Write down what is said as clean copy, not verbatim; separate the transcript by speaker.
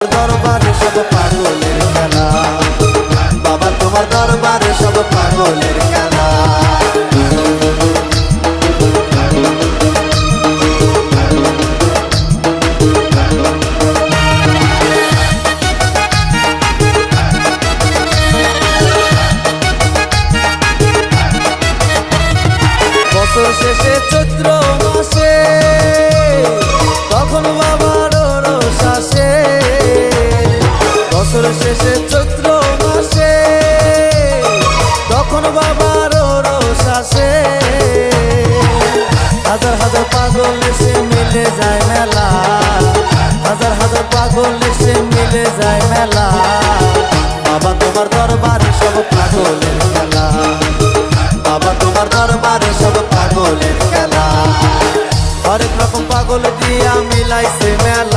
Speaker 1: দরবারে সব পাগলের খেলা, বাবা তোমার দরবারে সব পাগলের খেলা। বছর শেষে চৈত্র মাসে তখন বাবার রোষ আসে, বছর শেষে চৈত্র মাসে তখন বাবার রোষ আসে। হাজার হাজার পাগল এসে মিলে যায় মেলা, হাজার হাজার পাগল এসে মিলে যায় মেলা, বাবা তোমার দরবারে সব পাগলের খেলা, বাবা তোমার দরবারে সব পাগলের খেলা। হরেক রকম পাগল দিয়া মিলাইছে মেলা।